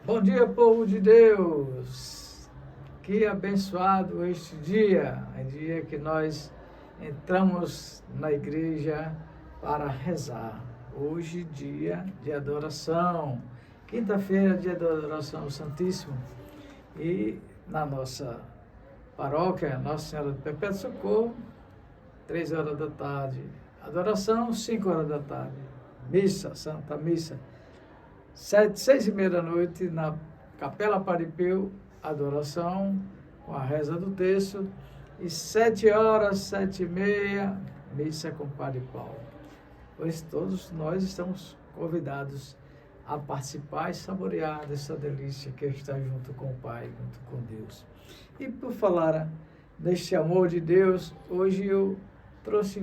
Bom dia, povo de Deus! Que abençoado este dia, é dia que nós entramos na igreja para rezar. Hoje, dia de adoração. Quinta-feira, dia da adoração ao Santíssimo. E na nossa paróquia, Nossa Senhora do Perpétuo Socorro, 3 horas da tarde, adoração, 5 horas da tarde, missa, Santa Missa. 6h30 da noite, na Capela Paripeu, adoração, com a reza do terço, e 7 horas, 7h30, missa com o Padre Paulo. Pois todos nós estamos convidados a participar e saborear dessa delícia que é estar junto com o Pai, junto com Deus. E por falar deste amor de Deus, hoje eu trouxe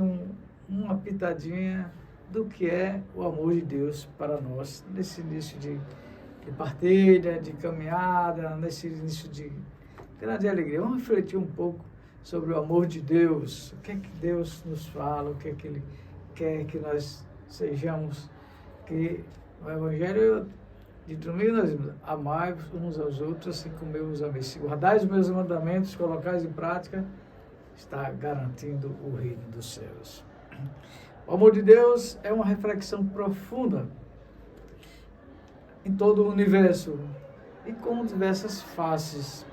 uma pitadinha do que é o amor de Deus para nós, nesse início de partilha, de caminhada, nesse início de grande alegria. Vamos refletir um pouco sobre o amor de Deus, o que é que Deus nos fala, o que é que Ele quer que nós sejamos, que no Evangelho de domingo nós dizemos, amai uns aos outros, assim como eu os amei. Se guardais os meus mandamentos, colocais em prática, está garantindo o reino dos céus. O amor de Deus é uma reflexão profunda em todo o universo e com diversas faces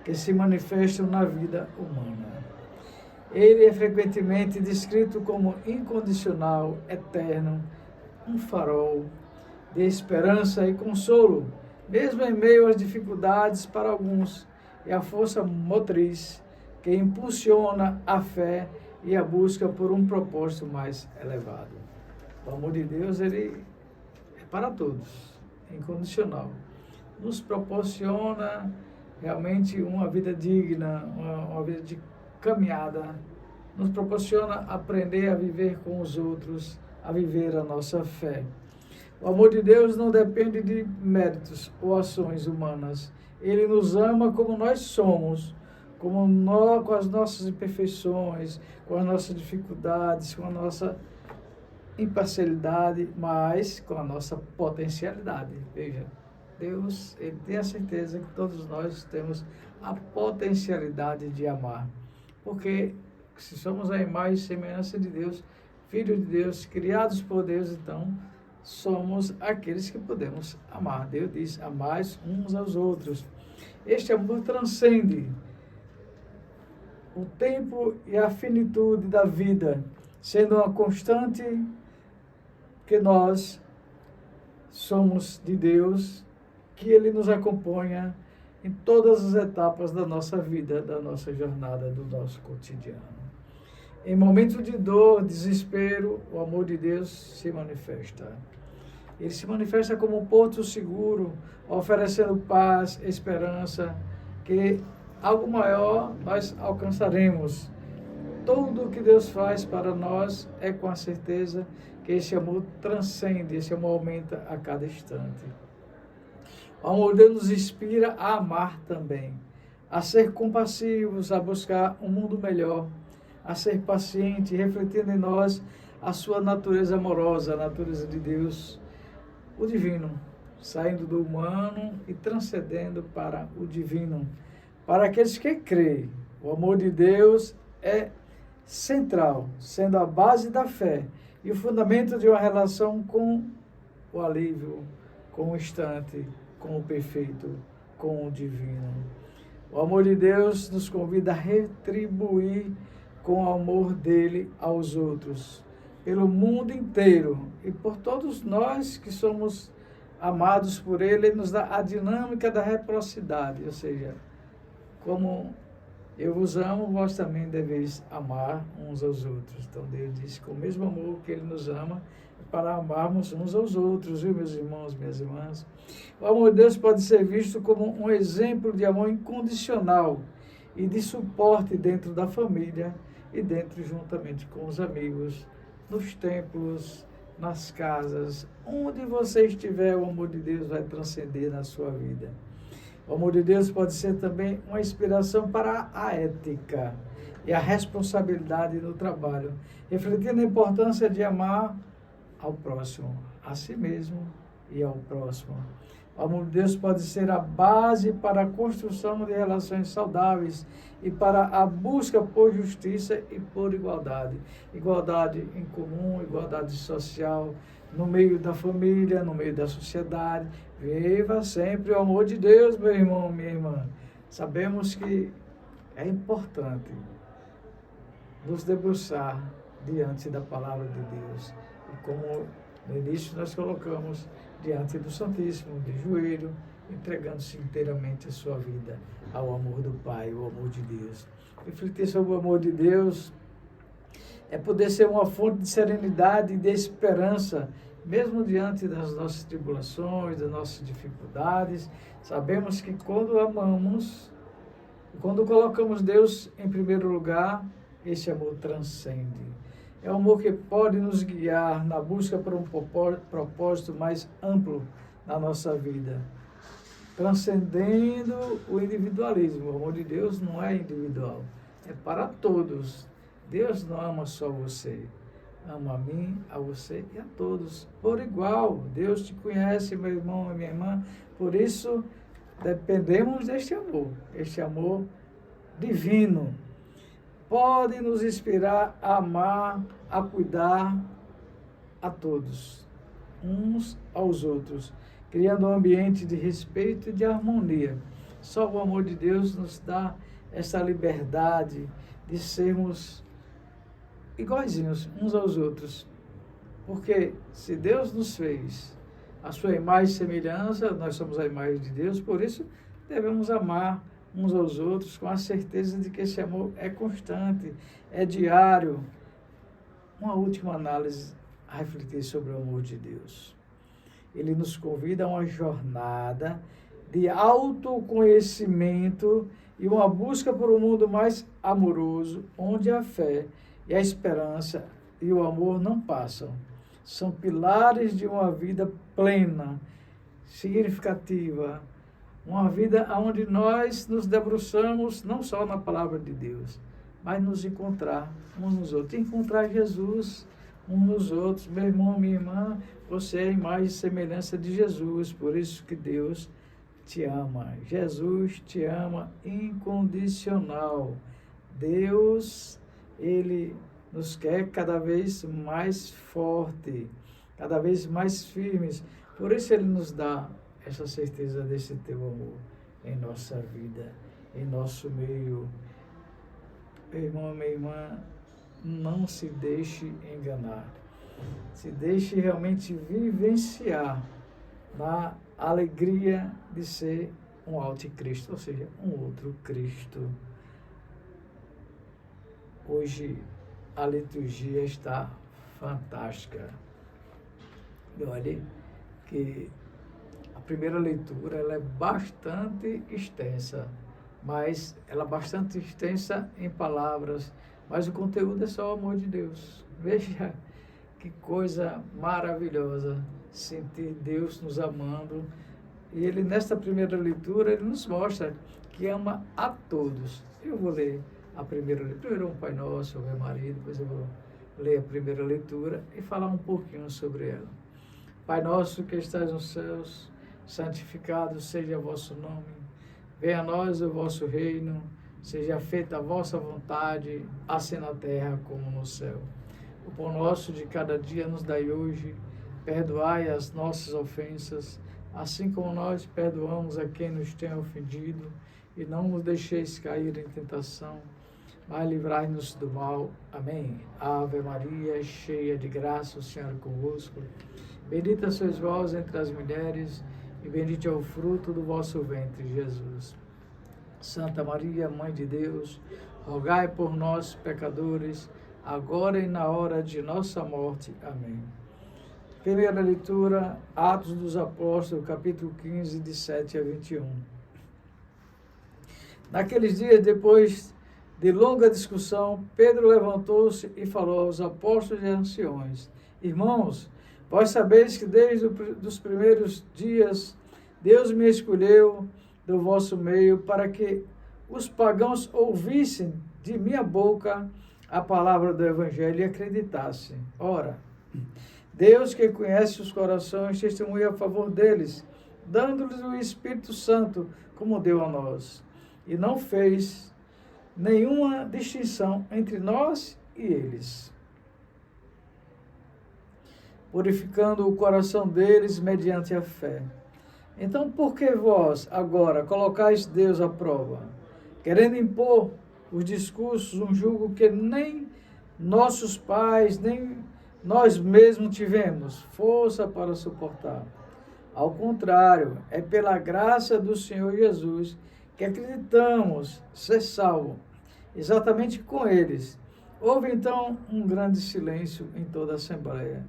que se manifestam na vida humana. Ele é frequentemente descrito como incondicional, eterno, um farol de esperança e consolo, mesmo em meio às dificuldades para alguns, e a força motriz que impulsiona a fé e a busca por um propósito mais elevado. O amor de Deus, ele é para todos, é incondicional. Nos proporciona realmente uma vida digna, uma vida de caminhada, nos proporciona aprender a viver com os outros, a viver a nossa fé. O amor de Deus não depende de méritos ou ações humanas. Ele nos ama como nós somos, com as nossas imperfeições, com as nossas dificuldades, com a nossa imparcialidade, mas com a nossa potencialidade. Veja, Deus, Ele tem a certeza que todos nós temos a potencialidade de amar. Porque se somos a imagem e semelhança de Deus, filhos de Deus, criados por Deus, então somos aqueles que podemos amar. Deus diz, amais uns aos outros. Este amor transcende o tempo e a finitude da vida, sendo uma constante que nós somos de Deus, que Ele nos acompanha em todas as etapas da nossa vida, da nossa jornada, do nosso cotidiano. Em momentos de dor, desespero, o amor de Deus se manifesta. Ele se manifesta como um porto seguro, oferecendo paz, esperança, que algo maior nós alcançaremos. Tudo o que Deus faz para nós é com a certeza que esse amor transcende, esse amor aumenta a cada instante. O amor de Deus nos inspira a amar também, a ser compassivos, a buscar um mundo melhor, a ser paciente, refletindo em nós a sua natureza amorosa, a natureza de Deus, o divino, saindo do humano e transcendendo para o divino. Para aqueles que creem, o amor de Deus é central, sendo a base da fé e o fundamento de uma relação com o alívio, com o instante, com o perfeito, com o divino. O amor de Deus nos convida a retribuir com o amor dele aos outros, pelo mundo inteiro e por todos nós que somos amados por ele. Ele nos dá a dinâmica da reciprocidade, ou seja, como eu vos amo, vós também deveis amar uns aos outros. Então Deus diz que com o mesmo amor que Ele nos ama, é para amarmos uns aos outros, viu, meus irmãos, minhas irmãs? O amor de Deus pode ser visto como um exemplo de amor incondicional e de suporte dentro da família e dentro juntamente com os amigos, nos templos, nas casas, onde você estiver, o amor de Deus vai transcender na sua vida. O amor de Deus pode ser também uma inspiração para a ética e a responsabilidade no trabalho, refletindo a importância de amar ao próximo, a si mesmo e ao próximo. O amor de Deus pode ser a base para a construção de relações saudáveis e para a busca por justiça e por igualdade. Igualdade em comum, igualdade social, no meio da família, no meio da sociedade. Viva sempre o amor de Deus, meu irmão, minha irmã. Sabemos que é importante nos debruçar diante da palavra de Deus. E como no início nós colocamos diante do Santíssimo, de joelho, entregando-se inteiramente a sua vida ao amor do Pai, o amor de Deus. Refletir sobre o amor de Deus é poder ser uma fonte de serenidade e de esperança, mesmo diante das nossas tribulações, das nossas dificuldades. Sabemos que quando amamos, quando colocamos Deus em primeiro lugar, esse amor transcende. É um amor que pode nos guiar na busca por um propósito mais amplo na nossa vida, transcendendo o individualismo. O amor de Deus não é individual, é para todos. Deus não ama só você, ama a mim, a você e a todos, por igual. Deus te conhece, meu irmão e minha irmã, por isso dependemos deste amor, este amor divino. Pode nos inspirar a amar, a cuidar a todos, uns aos outros, criando um ambiente de respeito e de harmonia. Só o amor de Deus nos dá essa liberdade de sermos iguaizinhos uns aos outros. Porque se Deus nos fez a sua imagem e semelhança, nós somos a imagem de Deus, por isso devemos amar uns aos outros, com a certeza de que esse amor é constante, é diário. Uma última análise a refletir sobre o amor de Deus. Ele nos convida a uma jornada de autoconhecimento e uma busca por um mundo mais amoroso, onde a fé e a esperança e o amor não passam. São pilares de uma vida plena, significativa, uma vida onde nós nos debruçamos não só na palavra de Deus, mas nos encontrar uns nos outros. Encontrar Jesus uns nos outros. Meu irmão, minha irmã, você é a imagem e semelhança de Jesus, por isso que Deus te ama. Jesus te ama incondicional. Deus, Ele nos quer cada vez mais forte, cada vez mais firmes. Por isso Ele nos dá essa certeza desse teu amor em nossa vida, em nosso meio. Meu irmão, minha irmã, não se deixe enganar. Se deixe realmente vivenciar na alegria de ser um anticristo, ou seja, um outro Cristo. Hoje a liturgia está fantástica. E olhe que a primeira leitura ela é bastante extensa, mas ela é bastante extensa em palavras, mas o conteúdo é só o amor de Deus. Veja que coisa maravilhosa sentir Deus nos amando. E Ele, nesta primeira leitura, Ele nos mostra que ama a todos. Eu vou ler a primeira leitura, primeiro um Pai Nosso, Ave Maria, depois eu vou ler a primeira leitura e falar um pouquinho sobre ela. Pai nosso que estás nos céus, santificado seja o vosso nome. Venha a nós o vosso reino, seja feita a vossa vontade, assim na terra como no céu. O pão nosso de cada dia nos dai hoje, perdoai as nossas ofensas, assim como nós perdoamos a quem nos tem ofendido, e não nos deixeis cair em tentação, mas livrai-nos do mal. Amém. Ave Maria, cheia de graça, o Senhor é convosco. Bendita sois vós entre as mulheres, e bendito é o fruto do vosso ventre, Jesus. Santa Maria, Mãe de Deus, rogai por nós, pecadores, agora e na hora de nossa morte. Amém. Primeira leitura, Atos dos Apóstolos, capítulo 15, de 7 a 21. Naqueles dias, depois de longa discussão, Pedro levantou-se e falou aos apóstolos e anciões: Irmãos, vós sabeis que desde os primeiros dias Deus me escolheu do vosso meio para que os pagãos ouvissem de minha boca a palavra do Evangelho e acreditassem. Ora, Deus, que conhece os corações, testemunha a favor deles, dando-lhes o Espírito Santo, como deu a nós. E não fez nenhuma distinção entre nós e eles, purificando o coração deles mediante a fé. Então, por que vós, agora, colocais Deus à prova, querendo impor os discursos, um jugo que nem nossos pais, nem nós mesmos tivemos força para suportar? Ao contrário, é pela graça do Senhor Jesus que acreditamos ser salvo, exatamente com eles. Houve então um grande silêncio em toda a Assembleia.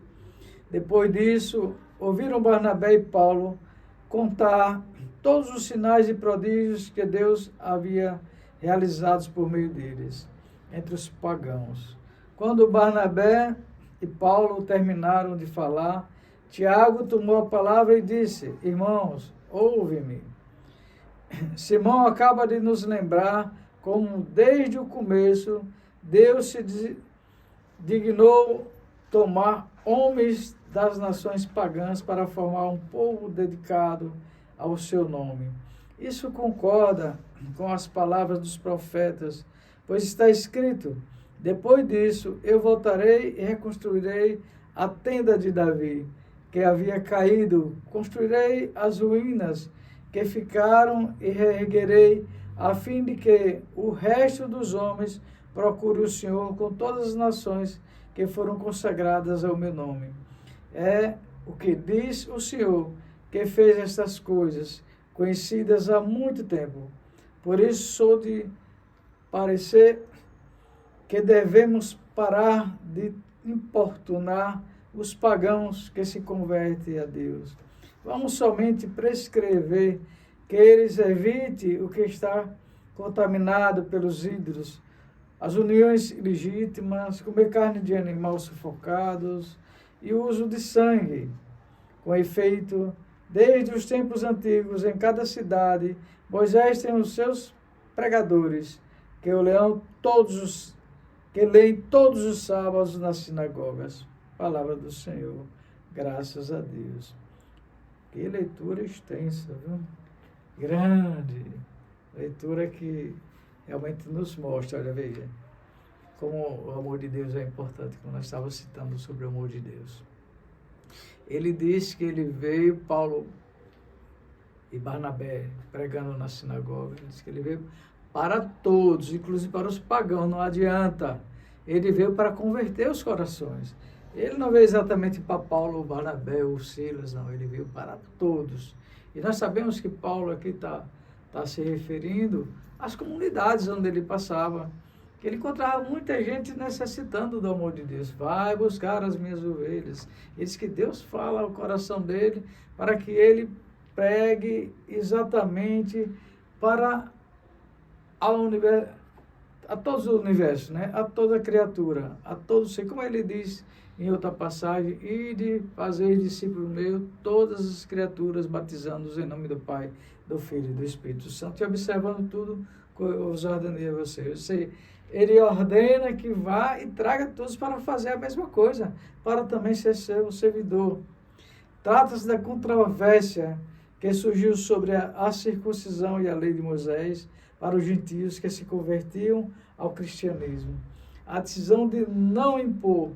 Depois disso, ouviram Barnabé e Paulo contar todos os sinais e prodígios que Deus havia realizados por meio deles, entre os pagãos. Quando Barnabé e Paulo terminaram de falar, Tiago tomou a palavra e disse: Irmãos, ouve-me. Simão acaba de nos lembrar como desde o começo Deus se dignou tomar homens das nações pagãs para formar um povo dedicado ao seu nome. Isso concorda com as palavras dos profetas, pois está escrito: depois disso eu voltarei e reconstruirei a tenda de Davi, que havia caído, construirei as ruínas que ficaram e reerguerei, a fim de que o resto dos homens procure o Senhor com todas as nações que foram consagradas ao meu nome. É o que diz o Senhor, que fez estas coisas, conhecidas há muito tempo. Por isso sou de parecer que devemos parar de importunar os pagãos que se convertem a Deus. Vamos somente prescrever que eles evitem o que está contaminado pelos ídolos, as uniões ilegítimas, comer carne de animais sufocados e o uso de sangue. Com efeito, desde os tempos antigos, em cada cidade, Moisés tem os seus pregadores, que leem todos os sábados nas sinagogas. Palavra do Senhor, graças a Deus. Que leitura extensa, viu? Grande. Leitura que realmente nos mostra, olha, veja, como o amor de Deus é importante, como nós estávamos citando sobre o amor de Deus. Ele diz que ele veio, Paulo e Barnabé, pregando na sinagoga, ele diz que ele veio para todos, inclusive para os pagãos, não adianta. Ele veio para converter os corações. Ele não veio exatamente para Paulo, Barnabé ou Silas, não, ele veio para todos. E nós sabemos que Paulo aqui está se referindo às comunidades onde ele passava, que ele encontrava muita gente necessitando do amor de Deus. Vai buscar as minhas ovelhas. Ele diz que Deus fala ao coração dele para que ele pregue exatamente para a todos os universos, né? A toda criatura, a todos, como ele diz em outra passagem, e de fazer discípulo meu todas as criaturas, batizando-os em nome do Pai, do Filho e do Espírito Santo, e observando tudo que eu os ordenei a vocês. Ele ordena que vá e traga todos para fazer a mesma coisa, para também ser seu servidor. Trata-se da controvérsia que surgiu sobre a circuncisão e a lei de Moisés para os gentios que se convertiam ao cristianismo. A decisão de não impor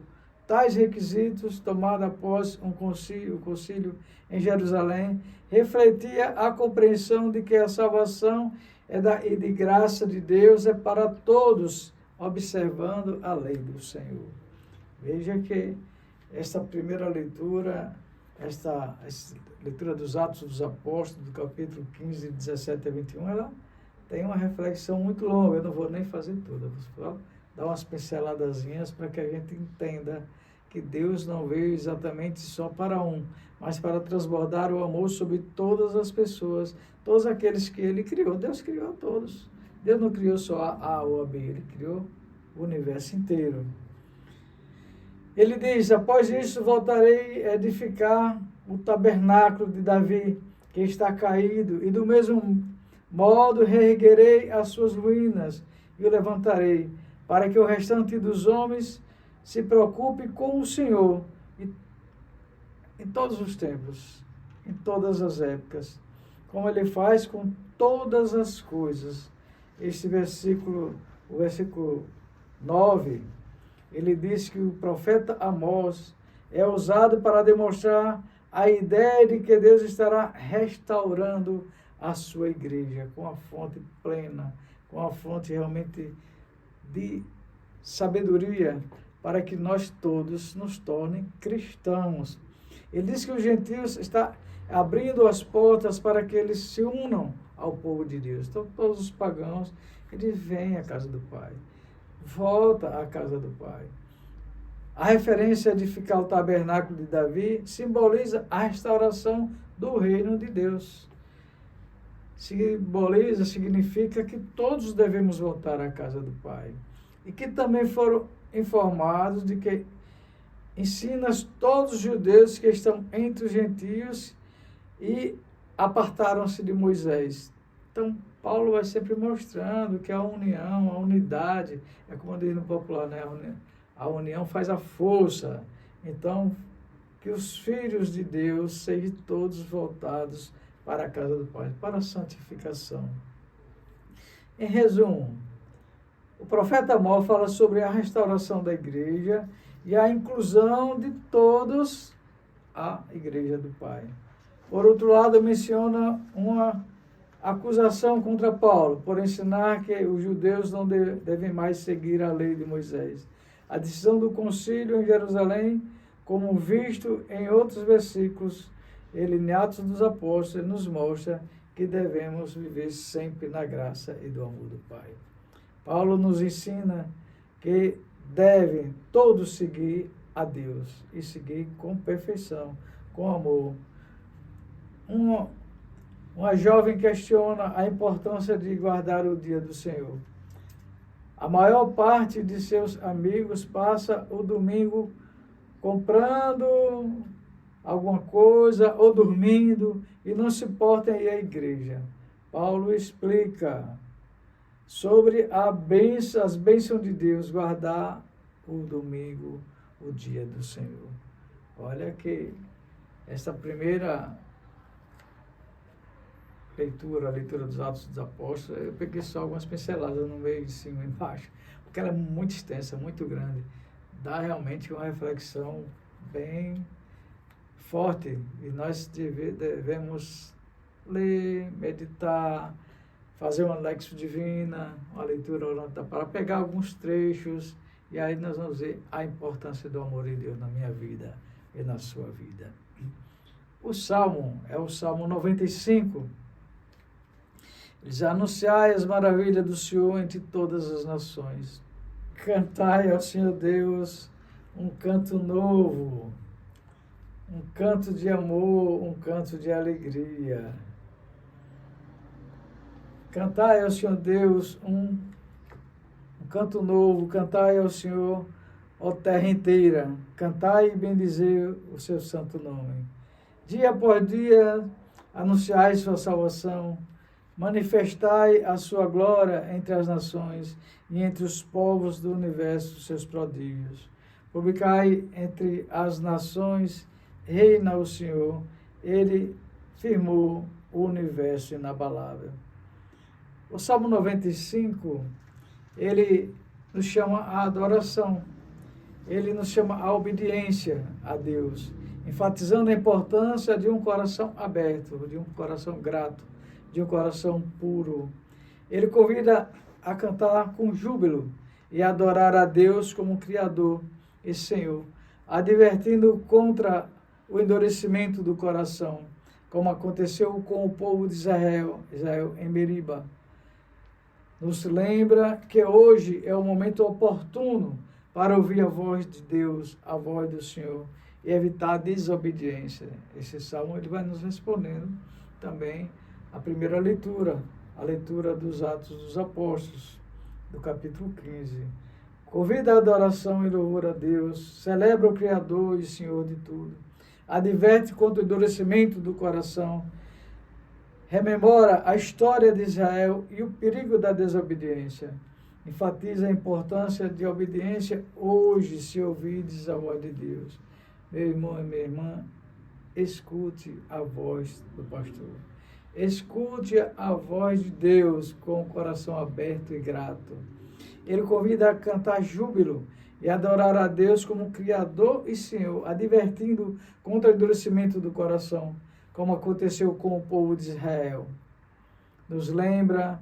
tais requisitos, tomada após o concílio em Jerusalém, refletia a compreensão de que a salvação e de graça de Deus é para todos, observando a lei do Senhor. Veja que esta primeira leitura, esta leitura dos Atos dos Apóstolos, do capítulo 15, 17 a 21, ela tem uma reflexão muito longa. Eu não vou nem fazer toda, vou dar umas pinceladazinhas para que a gente entenda que Deus não veio exatamente só para um, mas para transbordar o amor sobre todas as pessoas, todos aqueles que Ele criou. Deus criou a todos. Deus não criou só A ou a B, Ele criou o universo inteiro. Ele diz: após isso voltarei a edificar o tabernáculo de Davi, que está caído, e do mesmo modo reerguerei as suas ruínas e o levantarei, para que o restante dos homens se preocupe com o Senhor em todos os tempos, em todas as épocas, como ele faz com todas as coisas. Este versículo, o versículo 9, ele diz que o profeta Amós é usado para demonstrar a ideia de que Deus estará restaurando a sua igreja com a fonte plena, com a fonte realmente de sabedoria, para que nós todos nos tornem cristãos. Ele diz que os gentios está abrindo as portas para que eles se unam ao povo de Deus. Então, todos os pagãos, eles vêm à casa do Pai, volta à casa do Pai. A referência de edificar o tabernáculo de Davi simboliza a restauração do reino de Deus. Simboliza, significa que todos devemos voltar à casa do Pai. E que também foram informados de que ensinas todos os judeus que estão entre os gentios e apartaram-se de Moisés. Então, Paulo vai sempre mostrando que a união, a unidade, é como diz no popular, né? A união faz a força. Então, que os filhos de Deus sejam todos voltados para a casa do Pai, para a santificação. Em resumo, o profeta Amós fala sobre a restauração da igreja e a inclusão de todos à igreja do Pai. Por outro lado, menciona uma acusação contra Paulo por ensinar que os judeus não devem mais seguir a lei de Moisés. A decisão do concílio em Jerusalém, como visto em outros versículos, ele, em Atos dos Apóstolos, ele nos mostra que devemos viver sempre na graça e do amor do Pai. Paulo nos ensina que devem todos seguir a Deus e seguir com perfeição, com amor. Uma jovem questiona a importância de guardar o dia do Senhor. A maior parte de seus amigos passa o domingo comprando alguma coisa ou dormindo e não se importam em ir à igreja. Paulo explica sobre as bênçãos de Deus, guardar o domingo, o dia do Senhor. Olha que essa primeira leitura, a leitura dos Atos dos Apóstolos, eu peguei só algumas pinceladas no meio, de cima e embaixo, porque ela é muito extensa, muito grande. Dá realmente uma reflexão bem forte e nós devemos ler, meditar, fazer uma lexo divina, uma leitura para pegar alguns trechos e aí nós vamos ver a importância do amor de Deus na minha vida e na sua vida. O Salmo é o Salmo 95. Diz: anunciai as maravilhas do Senhor entre todas as nações. Cantai ao Senhor Deus um canto novo, um canto de amor, um canto de alegria. Cantai ao Senhor Deus um canto novo, cantai ao Senhor, ó terra inteira, cantai e bendizei o seu santo nome. Dia por dia anunciai sua salvação, manifestai a sua glória entre as nações e entre os povos do universo seus prodígios. Publicai entre as nações, reina o Senhor, ele firmou o universo inabalável. O Salmo 95, ele nos chama à adoração, ele nos chama à obediência a Deus, enfatizando a importância de um coração aberto, de um coração grato, de um coração puro. Ele convida a cantar com júbilo e adorar a Deus como Criador e Senhor, advertindo contra o endurecimento do coração, como aconteceu com o povo de Israel em Meriba. Nos lembra que hoje é o momento oportuno para ouvir a voz de Deus, a voz do Senhor, e evitar a desobediência. Esse salmo ele vai nos respondendo também a primeira leitura, a leitura dos Atos dos Apóstolos, do capítulo 15. Convida a adoração e louvor a Deus, celebra o Criador e Senhor de tudo, adverte contra o endurecimento do coração, rememora a história de Israel e o perigo da desobediência. Enfatiza a importância de obediência hoje, se ouvides a voz de Deus. Meu irmão e minha irmã, escute a voz do pastor. Escute a voz de Deus com o coração aberto e grato. Ele convida a cantar júbilo e adorar a Deus como Criador e Senhor, advertindo contra o endurecimento do coração, como aconteceu com o povo de Israel. Nos lembra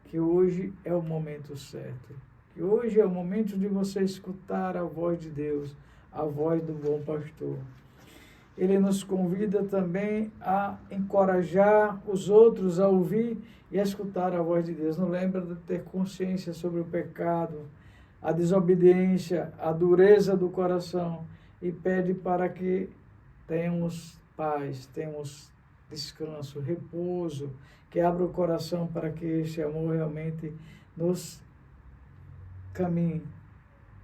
que hoje é o momento certo, que hoje é o momento de você escutar a voz de Deus, a voz do bom pastor. Ele nos convida também a encorajar os outros a ouvir e a escutar a voz de Deus. Não lembra de ter consciência sobre o pecado, a desobediência, a dureza do coração e pede para que tenhamos paz, tenhamos descanso, repouso, que abra o coração para que este amor realmente nos caminhe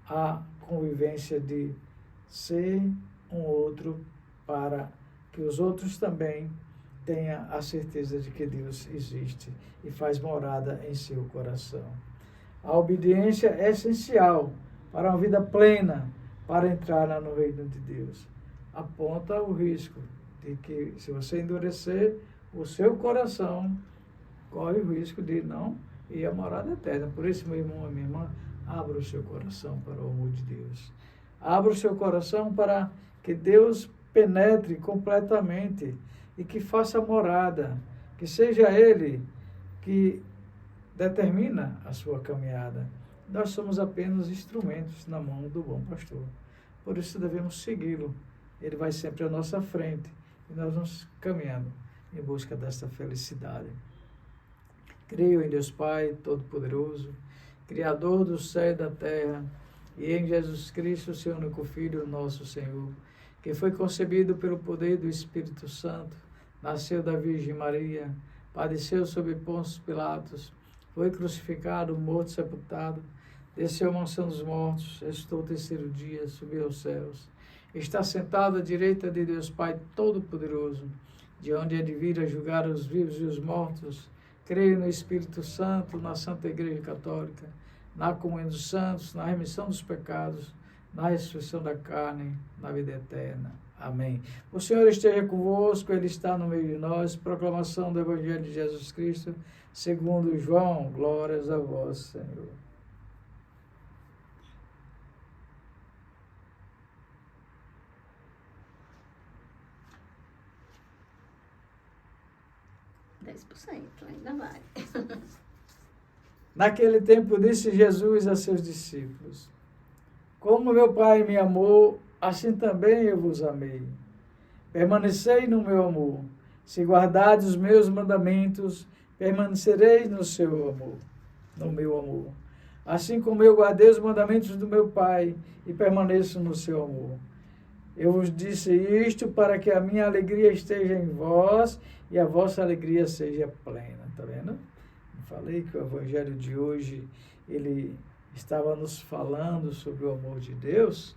à convivência de ser um outro para que os outros também tenham a certeza de que Deus existe e faz morada em seu coração. A obediência é essencial para uma vida plena, para entrar no reino de Deus. Aponta o risco de que, se você endurecer o seu coração, corre o risco de não ir à morada eterna. Por isso, meu irmão e minha irmã, abra o seu coração para o amor de Deus. Abra o seu coração para que Deus penetre completamente e que faça morada, que seja Ele que determina a sua caminhada. Nós somos apenas instrumentos na mão do bom pastor. Por isso devemos segui-lo. Ele vai sempre à nossa frente e nós vamos caminhando em busca desta felicidade. Creio em Deus Pai Todo-Poderoso, Criador do céu e da terra, e em Jesus Cristo, seu único Filho, nosso Senhor, que foi concebido pelo poder do Espírito Santo, nasceu da Virgem Maria, padeceu sob Pôncio Pilatos, foi crucificado, morto, sepultado, desceu à mansão dos mortos, ressuscitou o terceiro dia, subiu aos céus, está sentado à direita de Deus Pai Todo-Poderoso, de onde é de vir a julgar os vivos e os mortos. Creio no Espírito Santo, na Santa Igreja Católica, na comunhão dos santos, na remissão dos pecados, na ressurreição da carne, na vida eterna. Amém. O Senhor esteja convosco, Ele está no meio de nós. Proclamação do Evangelho de Jesus Cristo, segundo João. Glórias a vós, Senhor. Ainda vai. Naquele tempo disse Jesus a seus discípulos: Como meu Pai me amou, assim também eu vos amei. Permanecei no meu amor. Se guardardes os meus mandamentos, permanecereis no seu amor, no meu amor. Assim como eu guardei os mandamentos do meu Pai e permaneço no seu amor. Eu vos disse isto para que a minha alegria esteja em vós e a vossa alegria seja plena. Está vendo? Eu falei que o Evangelho de hoje, ele estava nos falando sobre o amor de Deus,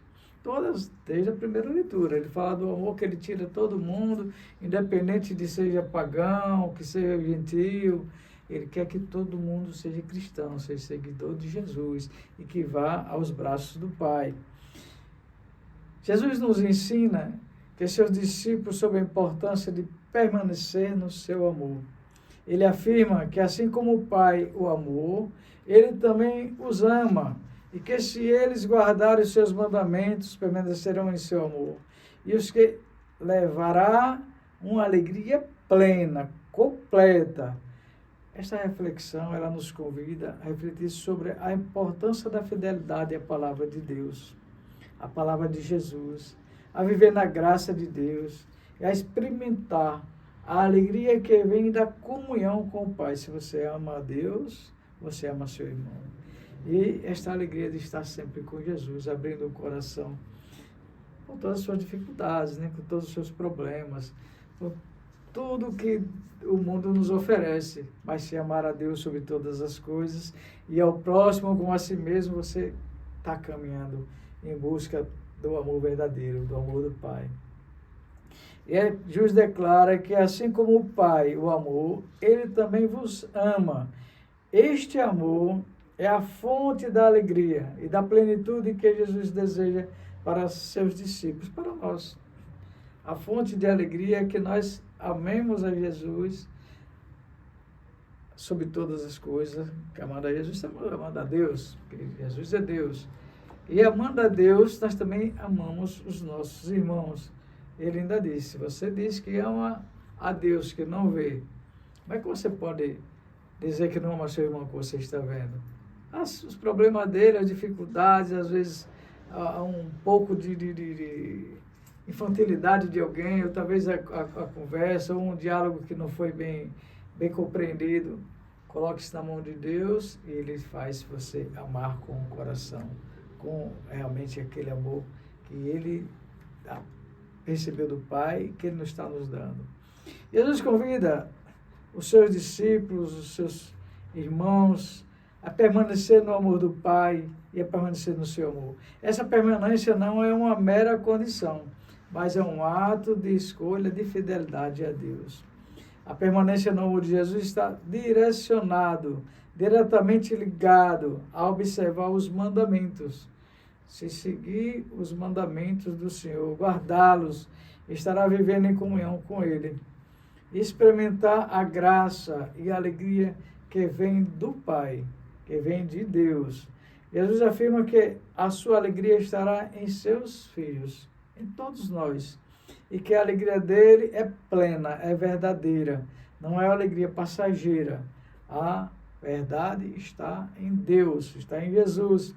desde a primeira leitura. Ele fala do amor que ele tira todo mundo, independente de seja pagão, que seja gentil. Ele quer que todo mundo seja cristão, seja seguidor de Jesus e que vá aos braços do Pai. Jesus nos ensina que seus discípulos sobre a importância de permanecer no seu amor. Ele afirma que assim como o Pai o amou, Ele também os ama, e que se eles guardarem os seus mandamentos, permanecerão em seu amor, e os que levará uma alegria plena, completa. Esta reflexão, ela nos convida a refletir sobre a importância da fidelidade à palavra de Deus, a palavra de Jesus, a viver na graça de Deus e a experimentar a alegria que vem da comunhão com o Pai. Se você ama a Deus, você ama seu irmão. E esta alegria de estar sempre com Jesus, abrindo o coração com todas as suas dificuldades, né? Com todos os seus problemas, com tudo que o mundo nos oferece, mas se amar a Deus sobre todas as coisas e ao próximo como a si mesmo, você está caminhando em busca do amor verdadeiro, do amor do Pai. E Jesus declara que assim como o Pai o amou, Ele também vos ama. Este amor é a fonte da alegria e da plenitude que Jesus deseja para seus discípulos, para nós. A fonte de alegria é que nós amemos a Jesus sobre todas as coisas. Que amando a Jesus, estamos amando a Deus, porque Jesus é Deus. E amando a Deus, nós também amamos os nossos irmãos. Ele ainda disse, você diz que ama a Deus, que não vê. Como é que você pode dizer que não ama seu irmão que você está vendo? Os problemas dele, as dificuldades, às vezes um pouco de infantilidade de alguém, ou talvez a conversa, ou um diálogo que não foi bem compreendido. Coloque isso na mão de Deus e Ele faz você amar com o coração, com realmente aquele amor que Ele recebeu do Pai e que Ele nos está nos dando. Jesus convida os seus discípulos, os seus irmãos, a permanecer no amor do Pai e a permanecer no seu amor. Essa permanência não é uma mera condição, mas é um ato de escolha de fidelidade a Deus. A permanência no amor de Jesus está diretamente ligado a observar os mandamentos. Se seguir os mandamentos do Senhor, guardá-los, estará vivendo em comunhão com Ele. Experimentar a graça e a alegria que vem do Pai, que vem de Deus. Jesus afirma que a sua alegria estará em seus filhos, em todos nós, e que a alegria dele é plena, é verdadeira, não é uma alegria passageira. A verdade está em Deus, está em Jesus.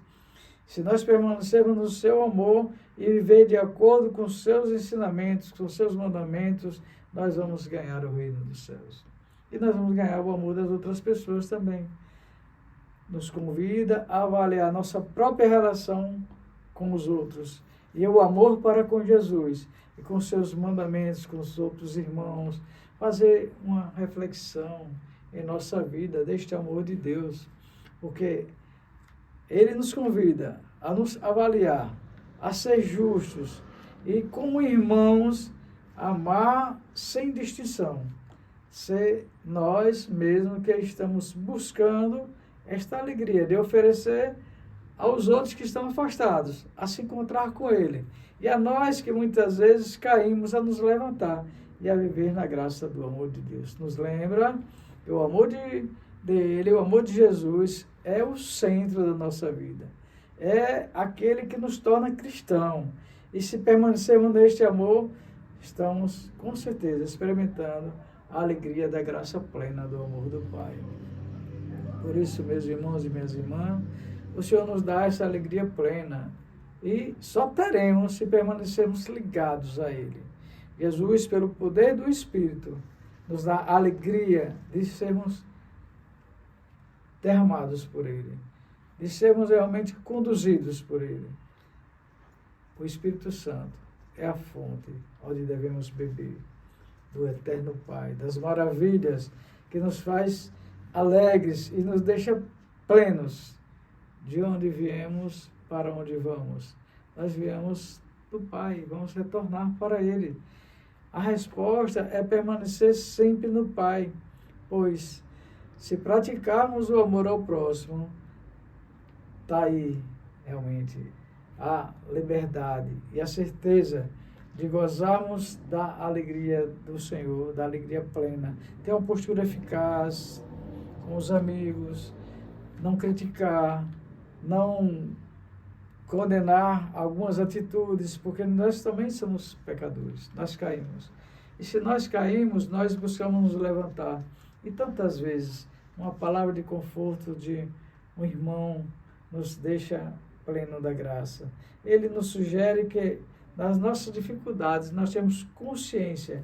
Se nós permanecermos no seu amor e viver de acordo com os seus ensinamentos, com os seus mandamentos, nós vamos ganhar o reino dos céus. E nós vamos ganhar o amor das outras pessoas também. Nos convida a avaliar nossa própria relação com os outros e o amor para com Jesus e com seus mandamentos, com os outros irmãos, fazer uma reflexão em nossa vida deste amor de Deus, porque Ele nos convida a nos avaliar, a ser justos e, como irmãos, amar sem distinção. Ser nós mesmos que estamos buscando esta alegria de oferecer aos outros que estão afastados, a se encontrar com Ele. E a nós que muitas vezes caímos, a nos levantar e a viver na graça do amor de Deus. Nos lembra que o amor dele, o amor de Jesus, é o centro da nossa vida. É aquele que nos torna cristão. E se permanecermos neste amor, estamos com certeza experimentando a alegria da graça plena do amor do Pai. Por isso, meus irmãos e minhas irmãs, o Senhor nos dá essa alegria plena e só teremos se permanecermos ligados a Ele. Jesus, pelo poder do Espírito, nos dá a alegria de sermos derramados por Ele, de sermos realmente conduzidos por Ele. O Espírito Santo é a fonte onde devemos beber do Eterno Pai, das maravilhas que nos faz alegres e nos deixa plenos de onde viemos para onde vamos. Nós viemos do Pai, vamos retornar para Ele. A resposta é permanecer sempre no Pai, pois se praticarmos o amor ao próximo, está aí realmente a liberdade e a certeza de gozarmos da alegria do Senhor, da alegria plena. Ter uma postura eficaz com os amigos, não criticar, não condenar algumas atitudes, porque nós também somos pecadores, nós caímos. E se nós caímos, nós buscamos nos levantar. E tantas vezes, uma palavra de conforto de um irmão nos deixa pleno da graça. Ele nos sugere que nas nossas dificuldades nós temos consciência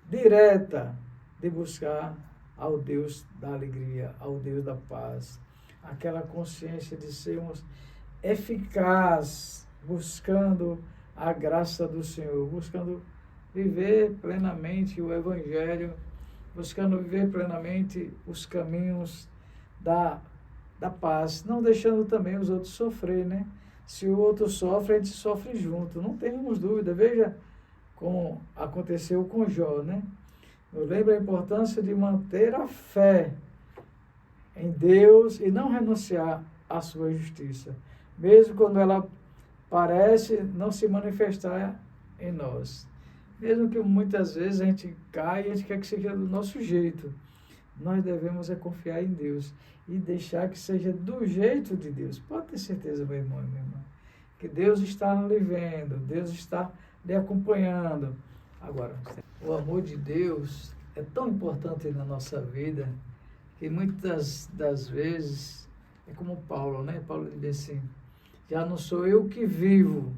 direta de buscar ao Deus da alegria, ao Deus da paz. Aquela consciência de sermos eficazes, buscando a graça do Senhor, buscando viver plenamente o Evangelho, buscando viver plenamente os caminhos da paz, não deixando também os outros sofrer, né? Se o outro sofre, a gente sofre junto, não temos dúvida. Veja como aconteceu com Jó, né? Nos lembra a importância de manter a fé em Deus e não renunciar à sua justiça, mesmo quando ela parece não se manifestar em nós. Mesmo que muitas vezes a gente caia e a gente quer que seja do nosso jeito. Nós devemos é confiar em Deus e deixar que seja do jeito de Deus. Pode ter certeza, meu irmão e minha irmã, que Deus está lhe vendo, Deus está lhe acompanhando. Agora, o amor de Deus é tão importante na nossa vida que muitas das vezes, é como Paulo, né? Paulo diz assim, já não sou eu que vivo,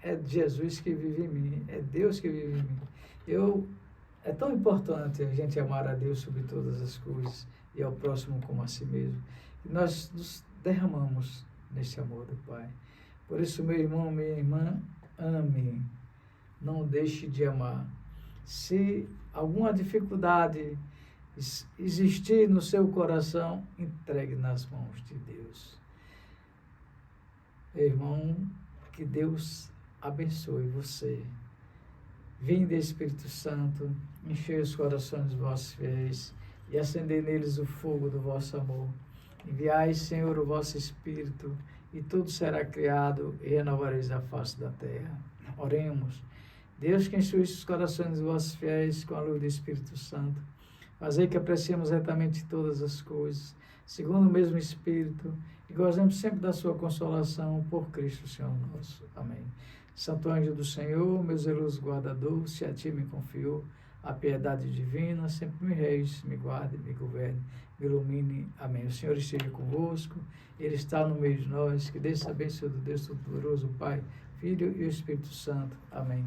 é Jesus que vive em mim, é Deus que vive em mim. É tão importante a gente amar a Deus sobre todas as coisas e ao próximo como a si mesmo. E nós nos derramamos nesse amor do Pai. Por isso, meu irmão, minha irmã, ame. Não deixe de amar. Se alguma dificuldade existir no seu coração, entregue nas mãos de Deus. Meu irmão, que Deus abençoe você. Vinde, Espírito Santo, enchei os corações dos vossos fiéis e acendei neles o fogo do vosso amor. Enviai, Senhor, o vosso Espírito, e tudo será criado e renovareis a face da terra. Oremos. Deus, que enche os corações dos vossos fiéis com a luz do Espírito Santo, fazei que apreciemos retamente todas as coisas, segundo o mesmo Espírito, e gozemos sempre da sua consolação por Cristo, Senhor nosso. Amém. Santo anjo do Senhor, meu zeloso guardador, se a ti me confiou a piedade divina, sempre me reis, me guarde, me governe, me ilumine. Amém. O Senhor esteja convosco, Ele está no meio de nós, que desça a bênção do Deus Todo-Poderoso, Pai, Filho e o Espírito Santo. Amém.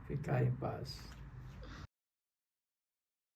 Ficai em paz.